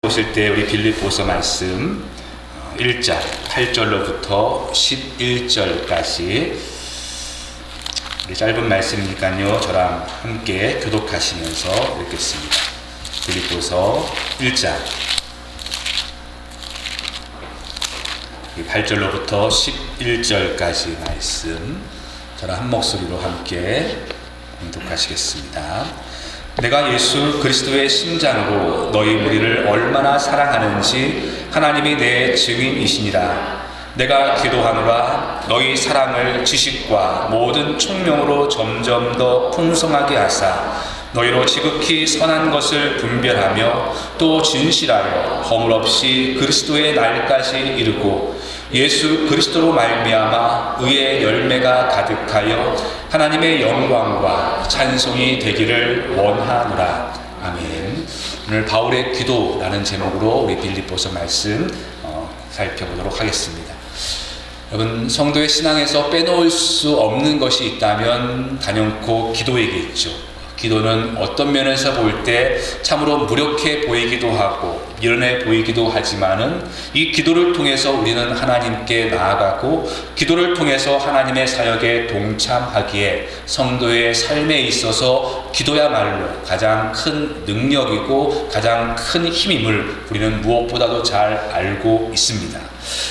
보실 때 우리 빌립보서 말씀 1장 8절로부터 11절까지 짧은 말씀이니까요, 저랑 함께 교독하시면서 읽겠습니다. 빌립보서 1장 8절로부터 11절까지 말씀, 저랑 한 목소리로 함께 교독하시겠습니다. 내가 예수 그리스도의 심장으로 너희 무리를 얼마나 사랑하는지 하나님이 내 증인이시니라. 내가 기도하노라. 너희 사랑을 지식과 모든 총명으로 점점 더 풍성하게 하사 너희로 지극히 선한 것을 분별하며 또 진실하여 허물 없이 그리스도의 날까지 이르고 예수 그리스도로 말미암아 의의 열매가 가득하여 하나님의 영광과 찬송이 되기를 원하노라. 아멘. 오늘 바울의 기도라는 제목으로 우리 빌립보서 말씀 살펴보도록 하겠습니다. 여러분, 성도의 신앙에서 빼놓을 수 없는 것이 있다면 단연코 기도이겠죠. 기도는 어떤 면에서 볼 때 참으로 무력해 보이기도 하고 미련해 보이기도 하지만은 이 기도를 통해서 우리는 하나님께 나아가고 기도를 통해서 하나님의 사역에 동참하기에 성도의 삶에 있어서 기도야말로 가장 큰 능력이고 가장 큰 힘임을 우리는 무엇보다도 잘 알고 있습니다.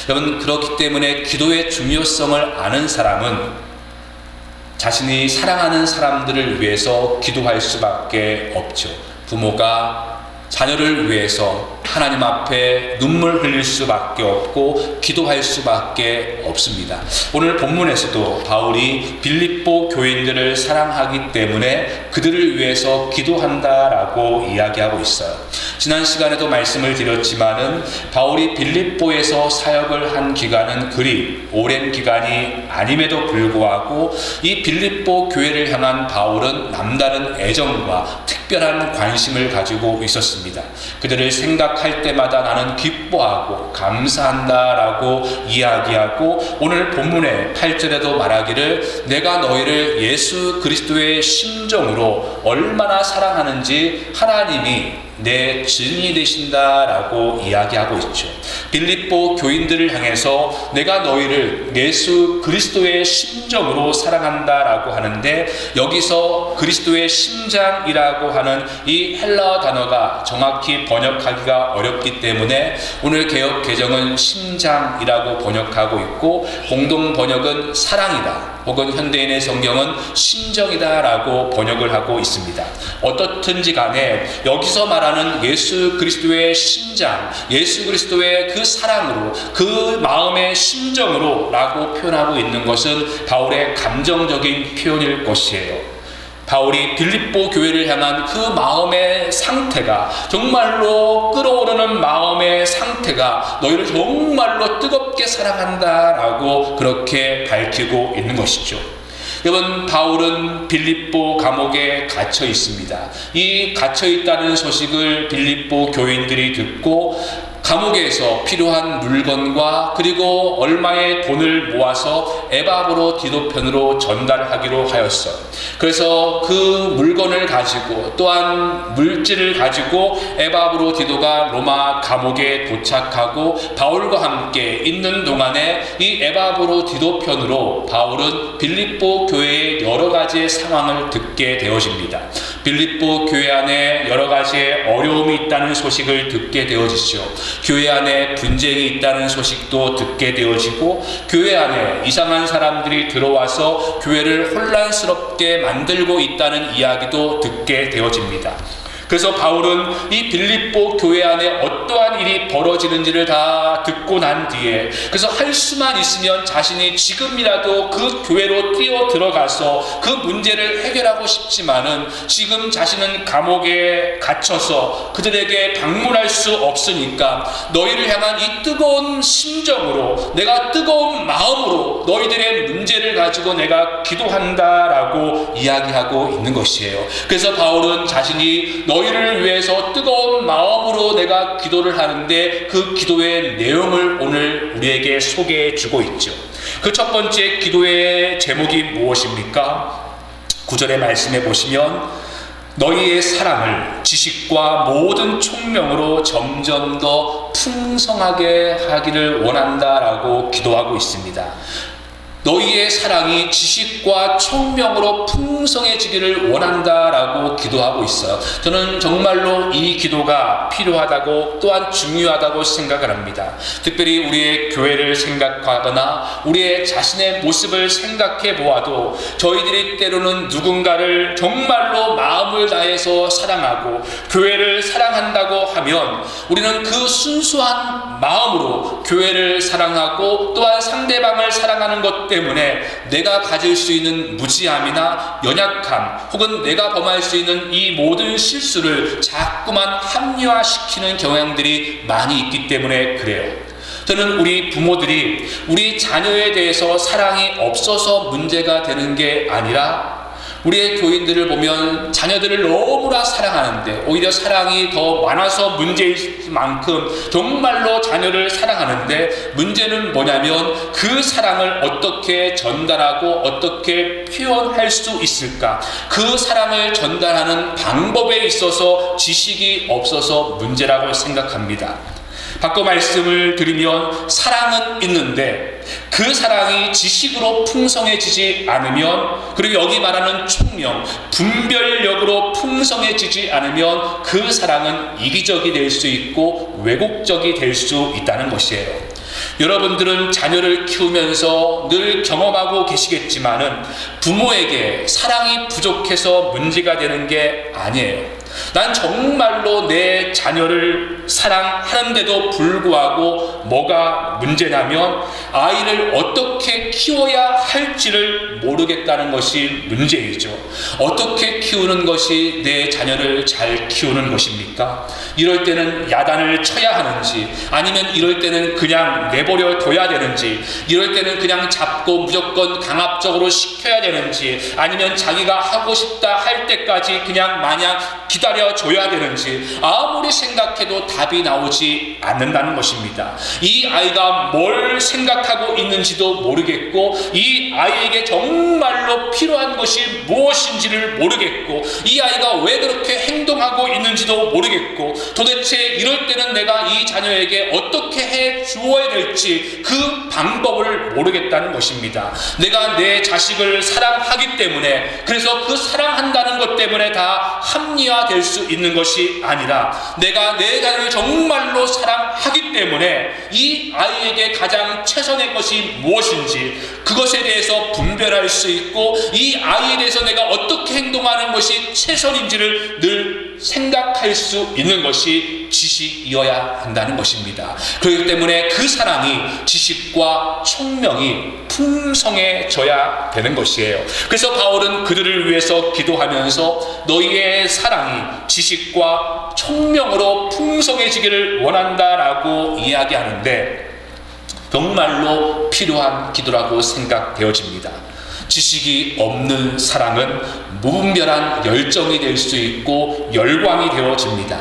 여러분, 그렇기 때문에 기도의 중요성을 아는 사람은 자신이 사랑하는 사람들을 위해서 기도할 수밖에 없죠. 부모가 자녀를 위해서 하나님 앞에 눈물 흘릴 수밖에 없고 기도할 수밖에 없습니다. 오늘 본문에서도 바울이 빌립보 교인들을 사랑하기 때문에 그들을 위해서 기도한다라고 이야기하고 있어요. 지난 시간에도 말씀을 드렸지만은 바울이 빌립보에서 사역을 한 기간은 그리 오랜 기간이 아님에도 불구하고 이 빌립보 교회를 향한 바울은 남다른 애정과 특별한 관심을 가지고 있었습니다. 그들을 생각할 때마다 나는 기뻐하고 감사한다라고 이야기하고 오늘 본문의 8절에도 말하기를 내가 너희를 예수 그리스도의 심정으로 얼마나 사랑하는지 하나님이 내 증인이 되신다라고 이야기하고 있죠. 빌립보 교인들을 향해서 내가 너희를 예수 그리스도의 심정으로 사랑한다라고 하는데 여기서 그리스도의 심장이라고 하는 이 헬라어 단어가 정확히 번역하기가 어렵기 때문에 오늘 개역 개정은 심장이라고 번역하고 있고 공동 번역은 사랑이다 혹은 현대인의 성경은 심정이다라고 번역을 하고 있습니다. 어떻든지 간에 여기서 말하는 예수 그리스도의 심장, 예수 그리스도의 그 사랑으로 그 마음의 심정으로 라고 표현하고 있는 것은 바울의 감정적인 표현일 것이에요. 바울이 빌립보 교회를 향한 그 마음의 상태가 정말로 끓어오르는 마음의 상태가 너희를 정말로 뜨겁게 사랑한다라고 그렇게 밝히고 있는 것이죠. 여러분, 바울은 빌립보 감옥에 갇혀 있습니다. 이 갇혀 있다는 소식을 빌립보 교인들이 듣고 감옥에서 필요한 물건과 그리고 얼마의 돈을 모아서 에바브로 디도편으로 전달하기로 하였어요. 그래서 그 물건을 가지고 또한 물질을 가지고 에바브로 디도가 로마 감옥에 도착하고 바울과 함께 있는 동안에 이 에바브로 디도편으로 바울은 빌립보 교회의 여러 가지의 상황을 듣게 되어집니다. 빌립보 교회 안에 여러 가지의 어려움이 있다는 소식을 듣게 되어지죠. 교회 안에 분쟁이 있다는 소식도 듣게 되어지고 교회 안에 이상한 사람들이 들어와서 교회를 혼란스럽게 만들고 있다는 이야기도 듣게 되어집니다. 그래서 바울은 이 빌립보 교회 안에 어떠한 일이 벌어지는지를 다 듣고 난 뒤에 그래서 할 수만 있으면 자신이 지금이라도 그 교회로 뛰어 들어가서 그 문제를 해결하고 싶지만은 지금 자신은 감옥에 갇혀서 그들에게 방문할 수 없으니까 너희를 향한 이 뜨거운 심정으로 내가 뜨거운 마음으로 너희들의 문제를 가지고 내가 기도한다라고 이야기하고 있는 것이에요. 그래서 바울은 자신이 너희를 위해서 뜨거운 마음으로 내가 기도를 하는데 그 기도의 내용을 오늘 우리에게 소개해 주고 있죠. 그 첫 번째 기도의 제목이 무엇입니까? 9절의 말씀에 보시면 너희의 사랑을 지식과 모든 총명으로 점점 더 풍성하게 하기를 원한다라고 기도하고 있습니다. 너희의 사랑이 지식과 총명으로 풍성해지기를 원한다라고 기도하고 있어요. 저는 정말로 이 기도가 필요하다고 또한 중요하다고 생각을 합니다. 특별히 우리의 교회를 생각하거나 우리의 자신의 모습을 생각해 보아도 저희들이 때로는 누군가를 정말로 마음을 다해서 사랑하고 교회를 사랑한다고 하면 우리는 그 순수한 마음으로 교회를 사랑하고 또한 상대방을 사랑하는 것 때문에 내가 가질 수 있는 무지함이나 연약함 혹은 내가 범할 수 있는 이 모든 실수를 자꾸만 합리화시키는 경향들이 많이 있기 때문에 그래요. 저는 우리 부모들이 우리 자녀에 대해서 사랑이 없어서 문제가 되는 게 아니라 우리의 교인들을 보면 자녀들을 너무나 사랑하는데 오히려 사랑이 더 많아서 문제일 만큼 정말로 자녀를 사랑하는데 문제는 뭐냐면 그 사랑을 어떻게 전달하고 어떻게 표현할 수 있을까? 그 사랑을 전달하는 방법에 있어서 지식이 없어서 문제라고 생각합니다. 바꿔 말씀을 드리면 사랑은 있는데 그 사랑이 지식으로 풍성해지지 않으면, 그리고 여기 말하는 총명, 분별력으로 풍성해지지 않으면 그 사랑은 이기적이 될 수 있고 왜곡적이 될 수 있다는 것이에요. 여러분들은 자녀를 키우면서 늘 경험하고 계시겠지만은 부모에게 사랑이 부족해서 문제가 되는 게 아니에요. 난 정말로 내 자녀를 사랑하는데도 불구하고 뭐가 문제냐면 아이를 어떻게 키워야 할지를 모르겠다는 것이 문제이죠. 어떻게 키우는 것이 내 자녀를 잘 키우는 것입니까? 이럴 때는 야단을 쳐야 하는지, 아니면 이럴 때는 그냥 내버려 둬야 되는지, 이럴 때는 그냥 잡고 무조건 강압적으로 시켜야 되는지, 아니면 자기가 하고 싶다 할 때까지 그냥 마냥 기다려줘야 되는지 아무리 생각해도 답이 나오지 않는다는 것입니다. 이 아이가 뭘 생각하고 있는지도 모르겠고 이 아이에게 정말로 필요한 것이 무엇인지를 모르겠고 이 아이가 왜 그렇게 행동하고 있는지도 모르겠고 도대체 이럴 때는 내가 이 자녀에게 어떻게 해 주어야 될지 그 방법을 모르겠다는 것입니다. 내가 내 자식을 사랑하기 때문에, 그래서 그 사랑한다는 것 때문에 다 합리화될 수 있는 것이 아니라 내가 내 자녀를 정말로 사랑하기 때문에 이 아이에게 가장 최선의 것이 무엇인지 그것에 대해서 분별할 수 있고 이 아이에 대해서 내가 어떻게 행동하는 것이 최선인지를 늘 생각할 수 있는 것이 지식이어야 한다는 것입니다. 그렇기 때문에 그 사랑이 지식과 총명이 풍성해져야 되는 것이에요. 그래서 바울은 그들을 위해서 기도하면서 너희의 사랑이 지식과 총명으로 풍성해지기를 원한다라고 이야기하는데 정말로 필요한 기도라고 생각되어집니다. 지식이 없는 사랑은 무분별한 열정이 될 수 있고 열광이 되어집니다.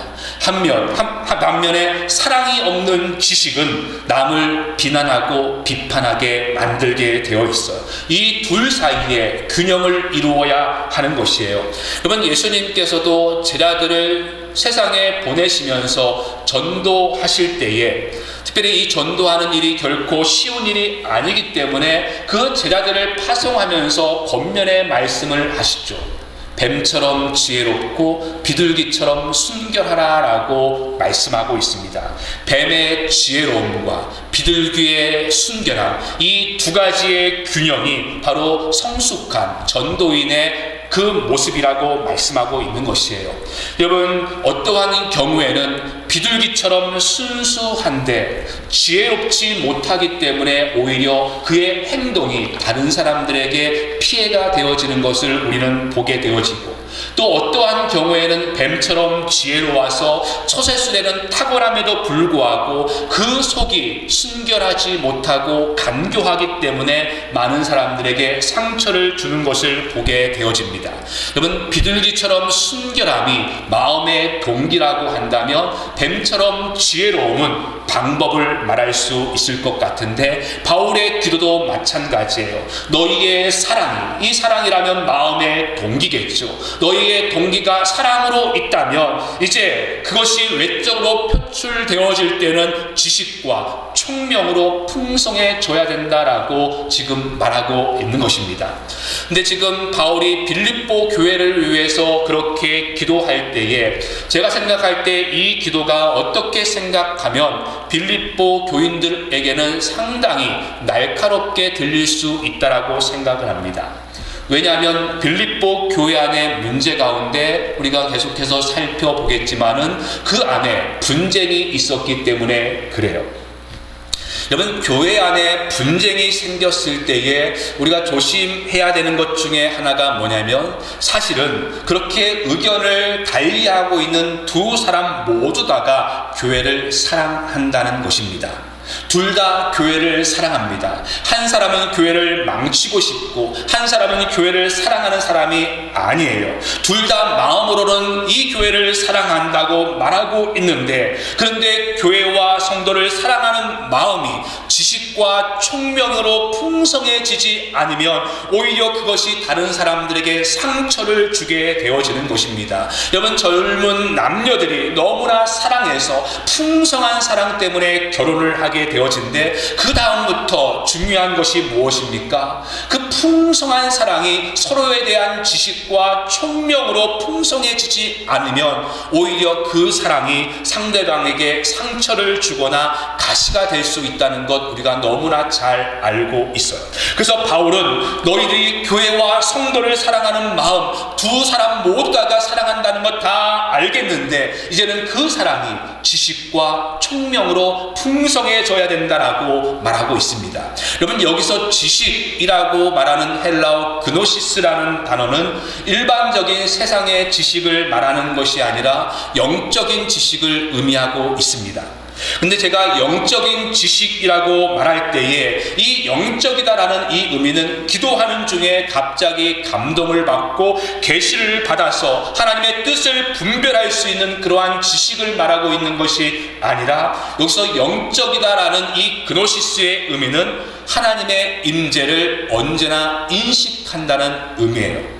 반면에 사랑이 없는 지식은 남을 비난하고 비판하게 만들게 되어 있어요. 이 둘 사이에 균형을 이루어야 하는 것이에요. 여러분, 예수님께서도 제자들을 세상에 보내시면서 전도하실 때에 특별히 이 전도하는 일이 결코 쉬운 일이 아니기 때문에 그 제자들을 파송하면서 겉면의 말씀을 하시죠. 뱀처럼 지혜롭고 비둘기처럼 순결하라 라고 말씀하고 있습니다. 뱀의 지혜로움과 비둘기의 순결함, 이 두 가지의 균형이 바로 성숙한 전도인의 그 모습이라고 말씀하고 있는 것이에요. 여러분, 어떠한 경우에는 비둘기처럼 순수한데 지혜롭지 못하기 때문에 오히려 그의 행동이 다른 사람들에게 피해가 되어지는 것을 우리는 보게 되어지고, 또 어떠한 경우에는 뱀처럼 지혜로워서 처세술에는 탁월함에도 불구하고 그 속이 순결하지 못하고 간교하기 때문에 많은 사람들에게 상처를 주는 것을 보게 되어집니다. 여러분, 비둘기처럼 순결함이 마음의 동기라고 한다면 뱀처럼 지혜로움은 방법을 말할 수 있을 것 같은데 바울의 기도도 마찬가지예요. 너희의 사랑이, 이 사랑이라면 마음의 동기겠죠. 너희의 동기가 사랑으로 있다면 이제 그것이 외적으로 표출되어질 때는 지식과 총명으로 풍성해져야 된다라고 지금 말하고 있는 것입니다. 근데 지금 바울이 빌립보 교회를 위해서 그렇게 기도할 때에 제가 생각할 때 이 기도가 어떻게 생각하면 빌립보 교인들에게는 상당히 날카롭게 들릴 수 있다라고 생각을 합니다. 왜냐하면 빌립보 교회 안의 문제 가운데 우리가 계속해서 살펴보겠지만은 그 안에 분쟁이 있었기 때문에 그래요. 여러분, 교회 안에 분쟁이 생겼을 때에 우리가 조심해야 되는 것 중에 하나가 뭐냐면 사실은 그렇게 의견을 달리하고 있는 두 사람 모두 다가 교회를 사랑한다는 것입니다. 둘 다 교회를 사랑합니다. 한 사람은 교회를 망치고 싶고 한 사람은 교회를 사랑하는 사람이 아니에요. 둘 다 마음으로는 이 교회를 사랑한다고 말하고 있는데, 그런데 교회와 성도를 사랑하는 마음이 지식과 총명으로 풍성해지지 않으면 오히려 그것이 다른 사람들에게 상처를 주게 되어지는 것입니다. 여러분, 젊은 남녀들이 너무나 사랑해서 풍성한 사랑 때문에 결혼을 하게 되어진데 그 다음부터 중요한 것이 무엇입니까? 그 풍성한 사랑이 서로에 대한 지식과 총명으로 풍성해지지 않으면 오히려 그 사랑이 상대방에게 상처를 주거나 가시가 될 수 있다는 것 우리가 너무나 잘 알고 있어요. 그래서 바울은 너희들이 교회와 성도를 사랑하는 마음, 두 사람 모두 다가 사랑한다는 것 다 알겠는데 이제는 그 사랑이 지식과 총명으로 풍성해져야 된다라고 말하고 있습니다. 여러분, 여기서 지식이라고 말하는 헬라어 그노시스라는 단어는 일반적인 세상의 지식을 말하는 것이 아니라 영적인 지식을 의미하고 있습니다. 근데 제가 영적인 지식이라고 말할 때에 이 영적이다라는 이 의미는 기도하는 중에 갑자기 감동을 받고 계시를 받아서 하나님의 뜻을 분별할 수 있는 그러한 지식을 말하고 있는 것이 아니라 여기서 영적이다라는 이 그노시스의 의미는 하나님의 임재를 언제나 인식한다는 의미예요.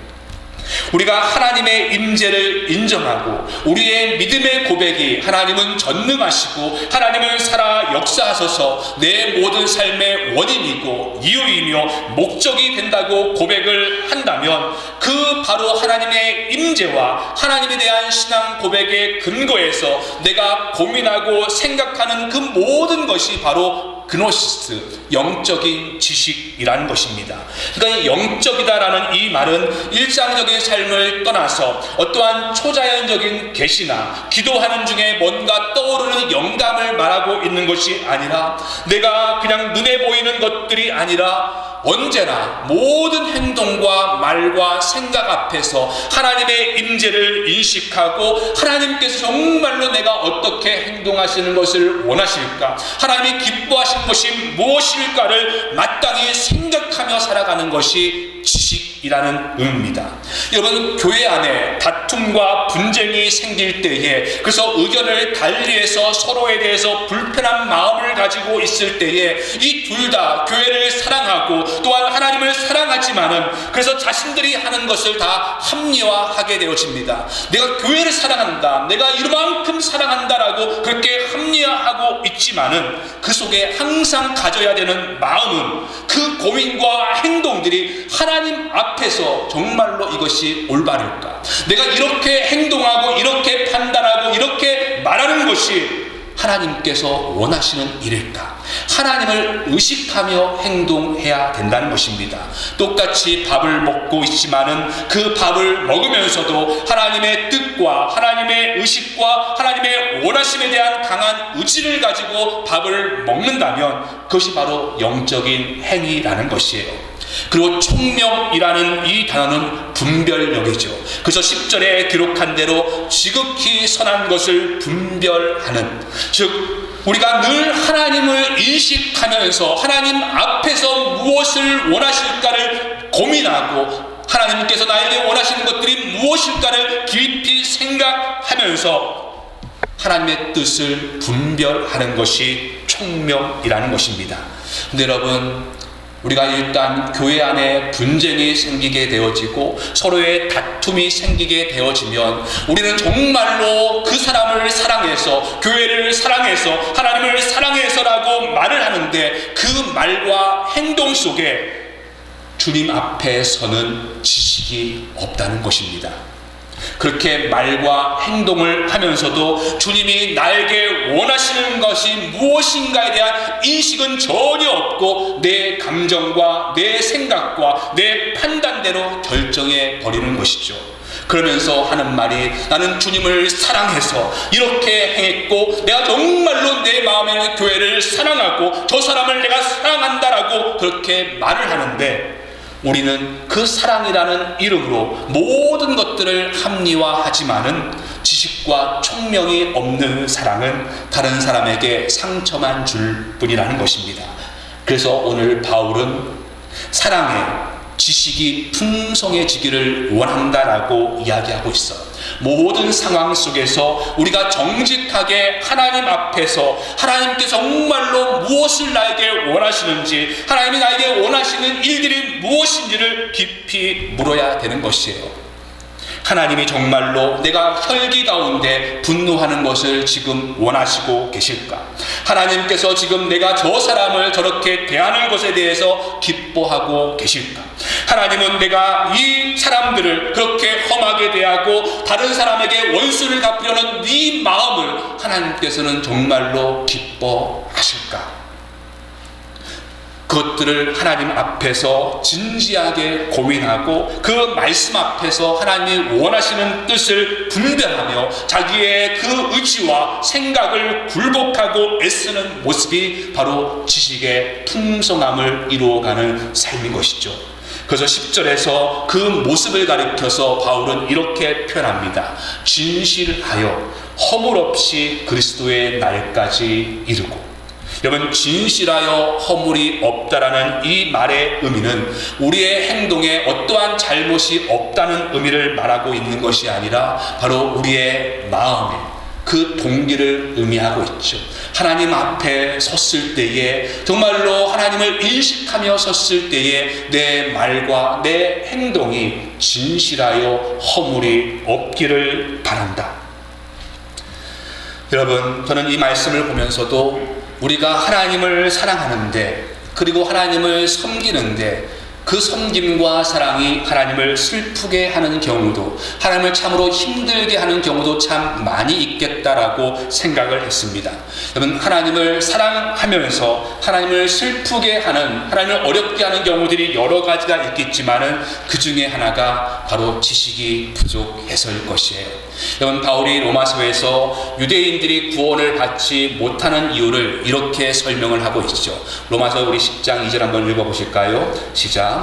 우리가 하나님의 임재를 인정하고 우리의 믿음의 고백이 하나님은 전능하시고 하나님은 살아 역사하셔서 내 모든 삶의 원인이고 이유이며 목적이 된다고 고백을 한다면 그 바로 하나님의 임재와 하나님에 대한 신앙 고백의 근거에서 내가 고민하고 생각하는 그 모든 것이 바로 그노시스, 영적인 지식이라는 것입니다. 그러니까 영적이다라는 이 말은 일상적인 삶을 떠나서 어떠한 초자연적인 계시나 기도하는 중에 뭔가 떠오르는 영감을 말하고 있는 것이 아니라 내가 그냥 눈에 보이는 것들이 아니라 언제나 모든 행동과 말과 생각 앞에서 하나님의 임재를 인식하고 하나님께서 정말로 내가 어떻게 행동하시는 것을 원하실까, 하나님이 기뻐하시는 것이 무엇일까를 마땅히 생각하며 살아가는 것이 지식이라는 의미입니다. 여러분, 교회 안에 다툼과 분쟁이 생길 때에 그래서 의견을 달리해서 서로에 대해서 불편한 마음을 가지고 있을 때에 이 둘 다 교회를 사랑하고 또한 하나님을 사랑하지만은 그래서 자신들이 하는 것을 다 합리화하게 되어집니다. 내가 교회를 사랑한다, 내가 이만큼 사랑한다라고 그렇게 합리화하고 있지만은 그 속에 항상 가져야 되는 마음은 그 고민과 행동들이 하나님 앞에서 정말로 이것이 올바를까, 내가 이렇게 행동하고 이렇게 판단하고 이렇게 말하는 것이 하나님께서 원하시는 일일까, 하나님을 의식하며 행동해야 된다는 것입니다. 똑같이 밥을 먹고 있지만은 그 밥을 먹으면서도 하나님의 뜻과 하나님의 의식과 하나님의 원하심에 대한 강한 의지를 가지고 밥을 먹는다면 그것이 바로 영적인 행위라는 것이에요. 그리고 총명이라는 이 단어는 분별력이죠. 그래서 10절에 기록한 대로 지극히 선한 것을 분별하는, 즉 우리가 늘 하나님을 인식하면서 하나님 앞에서 무엇을 원하실까를 고민하고 하나님께서 나에게 원하시는 것들이 무엇일까를 깊이 생각하면서 하나님의 뜻을 분별하는 것이 총명이라는 것입니다. 근데 여러분, 우리가 일단 교회 안에 분쟁이 생기게 되어지고 서로의 다툼이 생기게 되어지면 우리는 정말로 그 사람을 사랑해서, 교회를 사랑해서, 하나님을 사랑해서라고 말을 하는데 그 말과 행동 속에 주님 앞에 서는 지식이 없다는 것입니다. 그렇게 말과 행동을 하면서도 주님이 나에게 원하시는 것이 무엇인가에 대한 인식은 전혀 없고 내 감정과 내 생각과 내 판단대로 결정해 버리는 것이죠. 그러면서 하는 말이, 나는 주님을 사랑해서 이렇게 행했고 내가 정말로 내 마음에는 교회를 사랑하고 저 사람을 내가 사랑한다라고 그렇게 말을 하는데, 우리는 그 사랑이라는 이름으로 모든 것들을 합리화하지만은 지식과 총명이 없는 사랑은 다른 사람에게 상처만 줄 뿐이라는 것입니다. 그래서 오늘 바울은 사랑에 지식이 풍성해지기를 원한다라고 이야기하고 있어요. 모든 상황 속에서 우리가 정직하게 하나님 앞에서 하나님께서 정말로 무엇을 나에게 원하시는지, 하나님이 나에게 원하시는 일들이 무엇인지를 깊이 물어야 되는 것이에요. 하나님이 정말로 내가 혈기 가운데 분노하는 것을 지금 원하시고 계실까? 하나님께서 지금 내가 저 사람을 저렇게 대하는 것에 대해서 기뻐하고 계실까? 하나님은 내가 이 사람들을 그렇게 험하게 대하고 다른 사람에게 원수를 갚으려는 네 마음을 하나님께서는 정말로 기뻐하실까? 그것들을 하나님 앞에서 진지하게 고민하고 그 말씀 앞에서 하나님이 원하시는 뜻을 분별하며 자기의 그 의지와 생각을 굴복하고 애쓰는 모습이 바로 지식의 풍성함을 이루어가는 삶인 것이죠. 그래서 10절에서 그 모습을 가리켜서 바울은 이렇게 표현합니다. 진실하여 허물 없이 그리스도의 날까지 이르고. 여러분, 진실하여 허물이 없다라는 이 말의 의미는 우리의 행동에 어떠한 잘못이 없다는 의미를 말하고 있는 것이 아니라 바로 우리의 마음에 그 동기를 의미하고 있죠. 하나님 앞에 섰을 때에, 정말로 하나님을 인식하며 섰을 때에 내 말과 내 행동이 진실하여 허물이 없기를 바란다. 여러분, 저는 이 말씀을 보면서도 우리가 하나님을 사랑하는데, 그리고 하나님을 섬기는데 그 섬김과 사랑이 하나님을 슬프게 하는 경우도, 하나님을 참으로 힘들게 하는 경우도 참 많이 있겠다라고 생각을 했습니다. 여러분, 하나님을 사랑하면서 하나님을 슬프게 하는, 하나님을 어렵게 하는 경우들이 여러 가지가 있겠지만은 그 중에 하나가 바로 지식이 부족해서일 것이에요. 여러분, 바울이 로마서에서 유대인들이 구원을 받지 못하는 이유를 이렇게 설명을 하고 있죠. 로마서 우리 10장 2절 한번 읽어보실까요? 시작.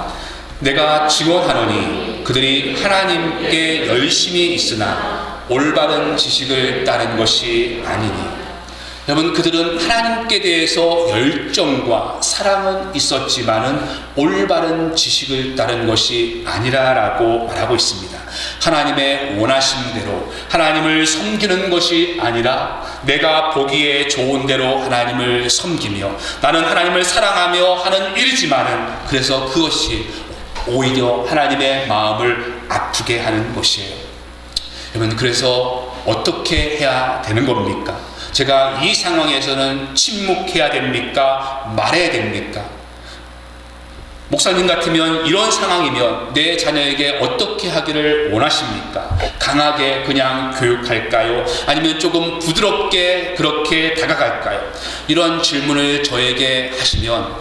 내가 증언하노니 그들이 하나님께 열심히 있으나 올바른 지식을 따른 것이 아니니. 여러분, 그들은 하나님께 대해서 열정과 사랑은 있었지만은 올바른 지식을 따른 것이 아니라라고 말하고 있습니다. 하나님의 원하심대로 하나님을 섬기는 것이 아니라 내가 보기에 좋은 대로 하나님을 섬기며 나는 하나님을 사랑하며 하는 일이지만은, 그래서 그것이 오히려 하나님의 마음을 아프게 하는 것이에요. 여러분, 그래서 어떻게 해야 되는 겁니까? 제가 이 상황에서는 침묵해야 됩니까? 말해야 됩니까? 목사님 같으면 이런 상황이면 내 자녀에게 어떻게 하기를 원하십니까? 강하게 그냥 교육할까요? 아니면 조금 부드럽게 그렇게 다가갈까요? 이런 질문을 저에게 하시면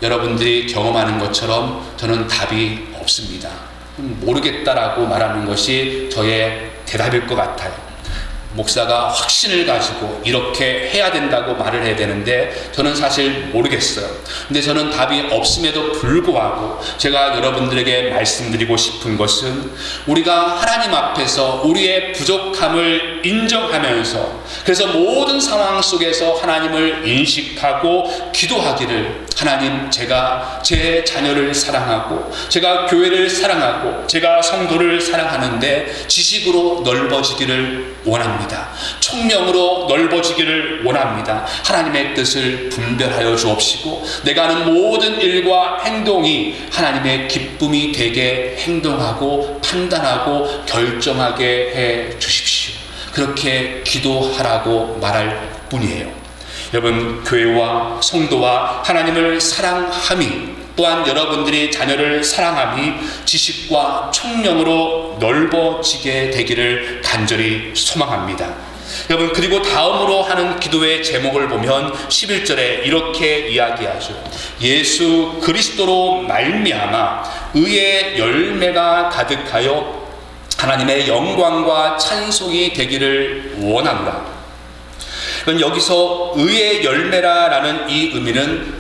여러분들이 경험하는 것처럼 저는 답이 없습니다. 모르겠다라고 말하는 것이 저의 대답일 것 같아요. 목사가 확신을 가지고 이렇게 해야 된다고 말을 해야 되는데 저는 사실 모르겠어요. 근데 저는 답이 없음에도 불구하고 제가 여러분들에게 말씀드리고 싶은 것은, 우리가 하나님 앞에서 우리의 부족함을 하나님을 인정하면서, 그래서 모든 상황 속에서 하나님을 인식하고 기도하기를, 하나님, 제가 제 자녀를 사랑하고 제가 교회를 사랑하고 제가 성도를 사랑하는데 지식으로 넓어지기를 원합니다. 총명으로 넓어지기를 원합니다. 하나님의 뜻을 분별하여 주옵시고 내가 하는 모든 일과 행동이 하나님의 기쁨이 되게 행동하고 판단하고 결정하게 해 주십시오. 그렇게 기도하라고 말할 뿐이에요. 여러분, 교회와 성도와 하나님을 사랑함이, 또한 여러분들이 자녀를 사랑함이 지식과 총명으로 넓어지게 되기를 간절히 소망합니다. 여러분, 그리고 다음으로 하는 기도의 제목을 보면 11절에 이렇게 이야기하죠. 예수 그리스도로 말미암아 의의 열매가 가득하여 하나님의 영광과 찬송이 되기를 원한다. 여기서 의의 열매라는 이 의미는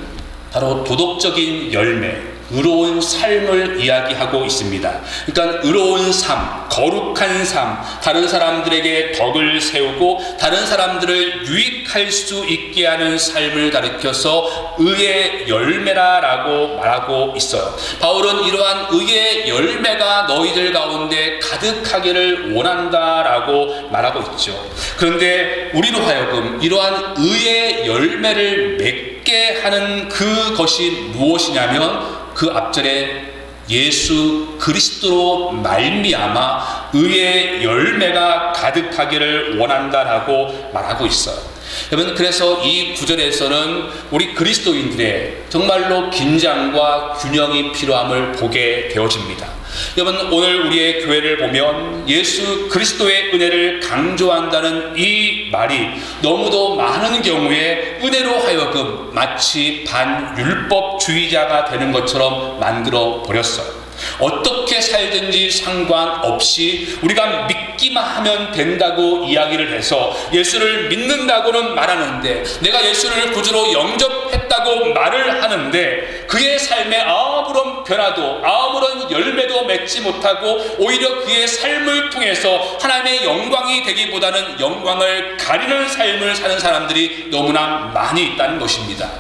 바로 도덕적인 열매, 의로운 삶을 이야기하고 있습니다. 그러니까 의로운 삶, 거룩한 삶, 다른 사람들에게 덕을 세우고 다른 사람들을 유익할 수 있게 하는 삶을 가리켜서 의의 열매라고 말하고 있어요. 바울은 이러한 의의 열매가 너희들 가운데 가득하기를 원한다라고 말하고 있죠. 그런데 우리로 하여금 이러한 의의 열매를 맺게 하는 그것이 무엇이냐면 그 앞절에 예수 그리스도로 말미암아 의의 열매가 가득하기를 원한다라고 말하고 있어요. 여러분, 그래서 이 구절에서는 우리 그리스도인들의 정말로 긴장과 균형이 필요함을 보게 되어집니다. 여러분, 오늘 우리의 교회를 보면 예수 그리스도의 은혜를 강조한다는 이 말이 너무도 많은 경우에 은혜로 하여금 마치 반율법주의자가 되는 것처럼 만들어 버렸어요. 어떻게 살든지 상관없이 우리가 믿기만 하면 된다고 이야기를 해서 예수를 믿는다고는 말하는데, 내가 예수를 구주로 영접했다고 말을 하는데 그의 삶에 아무런 변화도 아무런 열매도 맺지 못하고 오히려 그의 삶을 통해서 하나님의 영광이 되기보다는 영광을 가리는 삶을 사는 사람들이 너무나 많이 있다는 것입니다.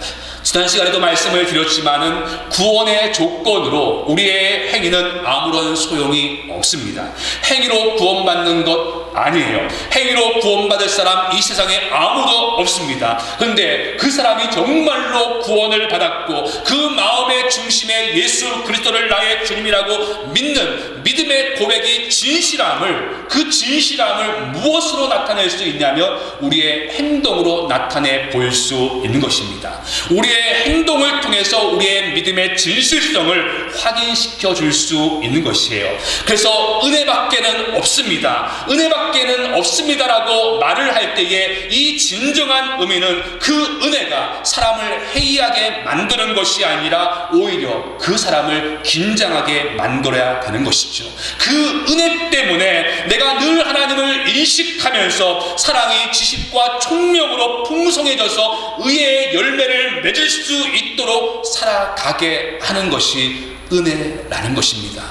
지난 시간에도 말씀을 드렸지만은 구원의 조건으로 우리의 행위는 아무런 소용이 없습니다. 행위로 구원받는 것 아니에요. 행위로 구원받을 사람 이 세상에 아무도 없습니다. 그런데 그 사람이 정말로 구원을 받았고 그 마음의 중심에 예수 그리스도를 나의 주님이라고 믿는 믿음의 고백이 진실함을, 그 진실함을 무엇으로 나타낼 수 있냐면 우리의 행동으로 나타내 보일 수 있는 것입니다. 우리의 행동을 통해서 우리의 믿음의 진실성을 확인시켜 줄 수 있는 것이에요. 그래서 은혜밖에는 없습니다. 은혜밖에는 없습니다라고 말을 할 때에 이 진정한 의미는 그 은혜가 사람을 해이하게 만드는 것이 아니라 오히려 그 사람을 긴장하게 만들어야 되는 것이죠. 그 은혜 때문에 내가 늘 하나님을 인식하면서 사랑이 지식과 총명으로 풍성해져서 의의 열매를 맺을 수 있도록 살아가게 하는 것이 은혜라는 것입니다.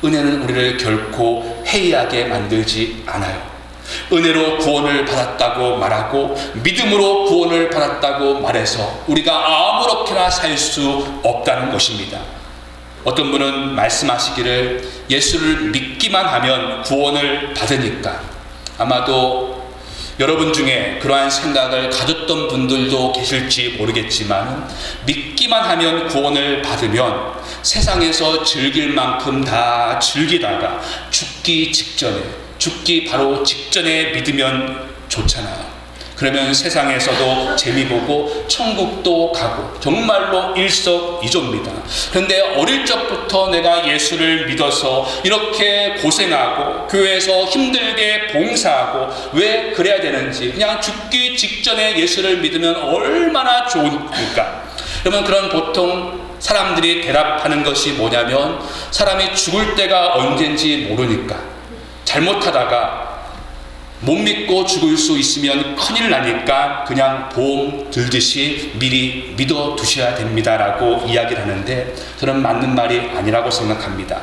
은혜는 우리를 결코 해이하게 만들지 않아요. 은혜로 구원을 받았다고 말하고 믿음으로 구원을 받았다고 말해서 우리가 아무렇게나 살 수 없다는 것입니다. 어떤 분은 말씀하시기를 예수를 믿기만 하면 구원을 받으니까, 아마도 여러분 중에 그러한 생각을 가졌던 분들도 계실지 모르겠지만, 믿기만 하면 구원을 받으면 세상에서 즐길 만큼 다 즐기다가 죽기 바로 직전에 믿으면 좋잖아요. 그러면 세상에서도 재미 보고 천국도 가고 정말로 일석이조입니다. 그런데 어릴 적부터 내가 예수를 믿어서 이렇게 고생하고 교회에서 힘들게 봉사하고 왜 그래야 되는지, 그냥 죽기 직전에 예수를 믿으면 얼마나 좋으니까. 그러면 그런 보통 사람들이 대답하는 것이 뭐냐면, 사람이 죽을 때가 언젠지 모르니까, 잘못하다가 못 믿고 죽을 수 있으면 큰일 나니까 그냥 보험 들듯이 미리 믿어 두셔야 됩니다라고 이야기를 하는데, 저는 맞는 말이 아니라고 생각합니다.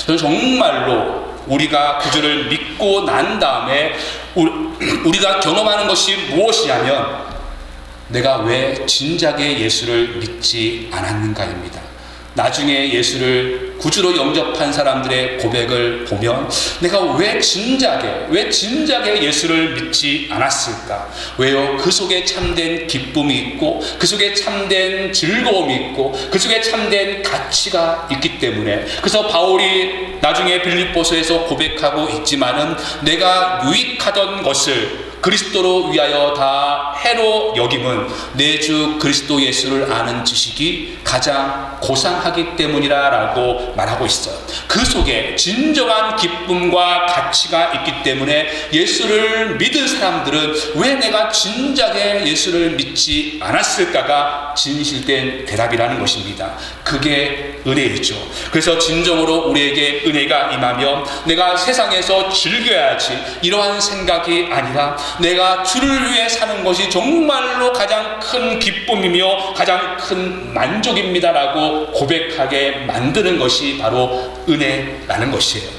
저는 정말로 우리가 구주를 믿고 난 다음에 우리가 경험하는 것이 무엇이냐면 내가 왜 진작에 예수를 믿지 않았는가입니다. 나중에 예수를 구주로 영접한 사람들의 고백을 보면 내가 왜 진작에 예수를 믿지 않았을까? 왜요? 그 속에 참된 기쁨이 있고 그 속에 참된 즐거움이 있고 그 속에 참된 가치가 있기 때문에. 그래서 바울이 나중에 빌립보서에서 고백하고 있지만은 내가 유익하던 것을 그리스도로 위하여 다 해로 여김은 내 주 그리스도 예수를 아는 지식이 가장 고상하기 때문이라 라고 말하고 있어요. 그 속에 진정한 기쁨과 가치가 있기 때문에 예수를 믿은 사람들은 왜 내가 진작에 예수를 믿지 않았을까가 진실된 대답이라는 것입니다. 그게 은혜이죠. 그래서 진정으로 우리에게 은혜가 임하면 내가 세상에서 즐겨야지 이러한 생각이 아니라 내가 주를 위해 사는 것이 정말로 가장 큰 기쁨이며 가장 큰 만족입니다라고 고백하게 만드는 것이 바로 은혜라는 것이에요.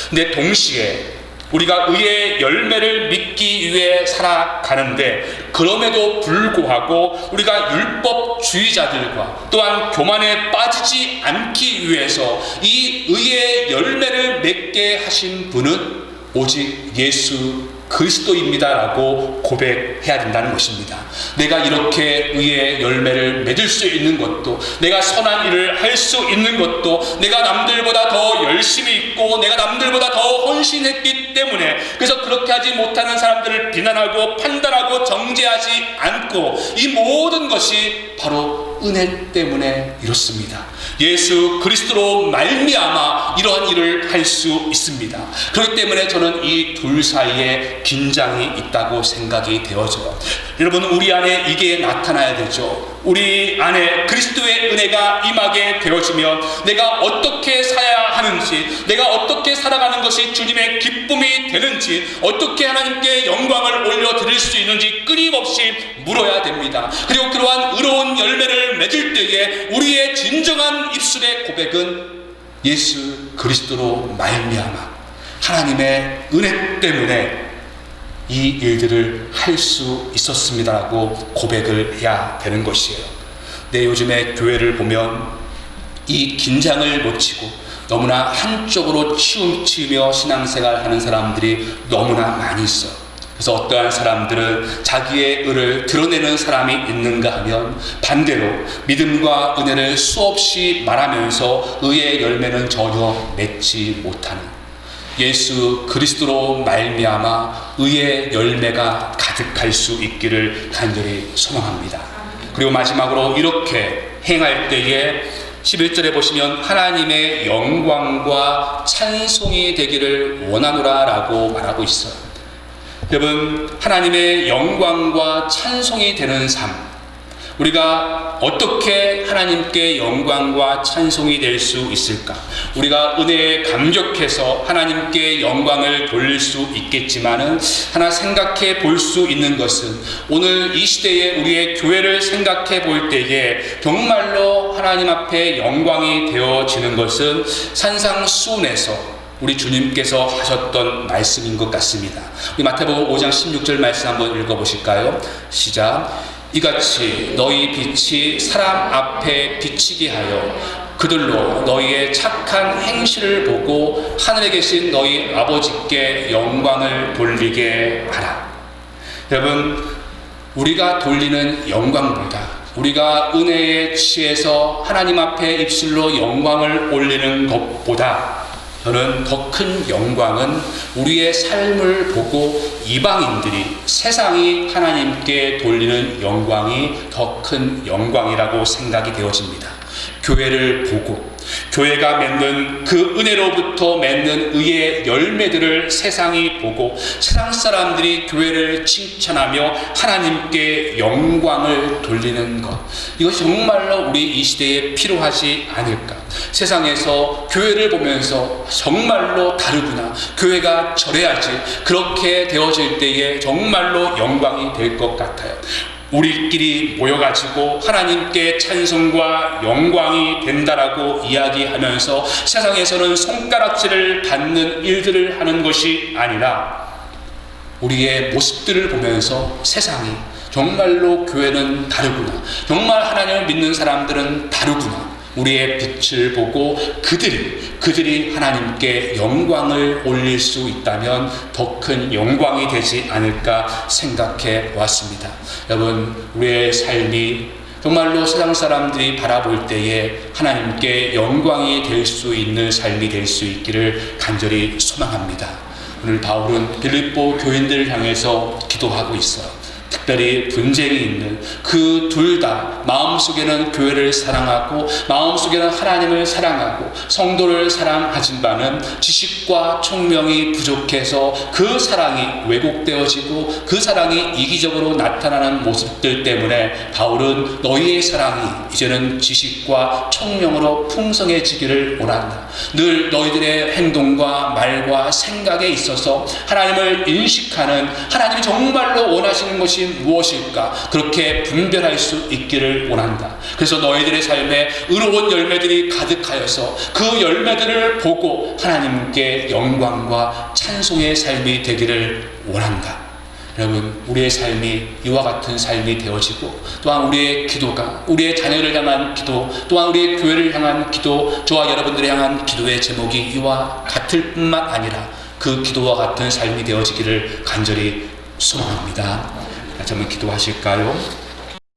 근데 동시에 우리가 의의 열매를 믿기 위해 살아가는데 그럼에도 불구하고 우리가 율법주의자들과 또한 교만에 빠지지 않기 위해서 이 의의 열매를 맺게 하신 분은 오직 예수 그리스도입니다라고 고백해야 된다는 것입니다. 내가 이렇게 의의 열매를 맺을 수 있는 것도, 내가 선한 일을 할 수 있는 것도 내가 남들보다 더 열심히 있고 내가 남들보다 더 헌신했기 때문에, 그래서 그렇게 하지 못하는 사람들을 비난하고 판단하고 정죄하지 않고 이 모든 것이 바로 은혜 때문에 이렇습니다. 예수 그리스도로 말미암아 이러한 일을 할 수 있습니다. 그렇기 때문에 저는 이 둘 사이에 긴장이 있다고 생각이 되어져요. 여러분, 우리 안에 이게 나타나야 되죠. 우리 안에 그리스도의 은혜가 임하게 되어지면 내가 어떻게 살아야 하는지, 내가 어떻게 살아가는 것이 주님의 기쁨이 되는지, 어떻게 하나님께 영광을 올려드릴 수 있는지 끊임없이 물어야 됩니다. 그리고 그러한 의로운 열매를 맺을 때에 우리의 진정한 입술의 고백은 예수 그리스도로 말미암아 하나님의 은혜 때문에 이 일들을 할 수 있었습니다라고 고백을 해야 되는 것이에요. 근데 요즘에 교회를 보면 이 긴장을 놓치고 너무나 한쪽으로 치우치며 신앙생활하는 사람들이 너무나 많이 있어요. 그래서 어떠한 사람들은 자기의 의를 드러내는 사람이 있는가 하면 반대로 믿음과 은혜를 수없이 말하면서 의의 열매는 전혀 맺지 못하는, 예수 그리스도로 말미암아 의의 열매가 가득할 수 있기를 간절히 소망합니다. 그리고 마지막으로 이렇게 행할 때에 11절에 보시면 하나님의 영광과 찬송이 되기를 원하노라 라고 말하고 있어요. 여러분, 하나님의 영광과 찬송이 되는 삶, 우리가 어떻게 하나님께 영광과 찬송이 될 수 있을까? 우리가 은혜에 감격해서 하나님께 영광을 돌릴 수 있겠지만은 하나 생각해 볼 수 있는 것은 오늘 이 시대에 우리의 교회를 생각해 볼 때에 정말로 하나님 앞에 영광이 되어지는 것은 산상수훈에서 우리 주님께서 하셨던 말씀인 것 같습니다. 우리 마태복음 5장 16절 말씀 한번 읽어보실까요? 시작. 이같이 너희 빛이 사람 앞에 비치게 하여 그들로 너희의 착한 행실을 보고 하늘에 계신 너희 아버지께 영광을 돌리게 하라. 여러분, 우리가 돌리는 영광보다, 우리가 은혜에 취해서 하나님 앞에 입술로 영광을 올리는 것보다 저는 더 큰 영광은 우리의 삶을 보고 이방인들이, 세상이 하나님께 돌리는 영광이 더 큰 영광이라고 생각이 되어집니다. 교회를 보고 교회가 맺는 그 은혜로부터 맺는 의의 열매들을 세상이 보고 세상 사람들이 교회를 칭찬하며 하나님께 영광을 돌리는 것, 이것이 정말로 우리 이 시대에 필요하지 않을까? 세상에서 교회를 보면서 정말로 다르구나, 교회가 저래야지, 그렇게 되어질 때에 정말로 영광이 될 것 같아요. 우리끼리 모여가지고 하나님께 찬송과 영광이 된다라고 이야기하면서 세상에서는 손가락질을 받는 일들을 하는 것이 아니라 우리의 모습들을 보면서 세상이 정말로 교회는 다르구나, 정말 하나님을 믿는 사람들은 다르구나, 우리의 빛을 보고 그들이 하나님께 영광을 올릴 수 있다면 더 큰 영광이 되지 않을까 생각해 왔습니다. 여러분, 우리의 삶이 정말로 세상 사람들이 바라볼 때에 하나님께 영광이 될 수 있는 삶이 될 수 있기를 간절히 소망합니다. 오늘 바울은 빌립보 교인들을 향해서 기도하고 있어요. 특별히 분쟁이 있는 그 둘 다 마음속에는 교회를 사랑하고 마음속에는 하나님을 사랑하고 성도를 사랑하지만은 지식과 총명이 부족해서 그 사랑이 왜곡되어지고 그 사랑이 이기적으로 나타나는 모습들 때문에 바울은 너희의 사랑이 이제는 지식과 총명으로 풍성해지기를 원한다. 늘 너희들의 행동과 말과 생각에 있어서 하나님을 인식하는, 하나님이 정말로 원하시는 것이 무엇일까 그렇게 분별할 수 있기를 원한다. 그래서 너희들의 삶에 의로운 열매들이 가득하여서 그 열매들을 보고 하나님께 영광과 찬송의 삶이 되기를 원한다. 여러분, 우리의 삶이 이와 같은 삶이 되어지고 또한 우리의 기도가 우리의 자녀를 향한 기도, 또한 우리의 교회를 향한 기도, 저와 여러분들을 향한 기도의 제목이 이와 같을 뿐만 아니라 그 기도와 같은 삶이 되어지기를 간절히 소망합니다. 같이 한번 기도하실까요?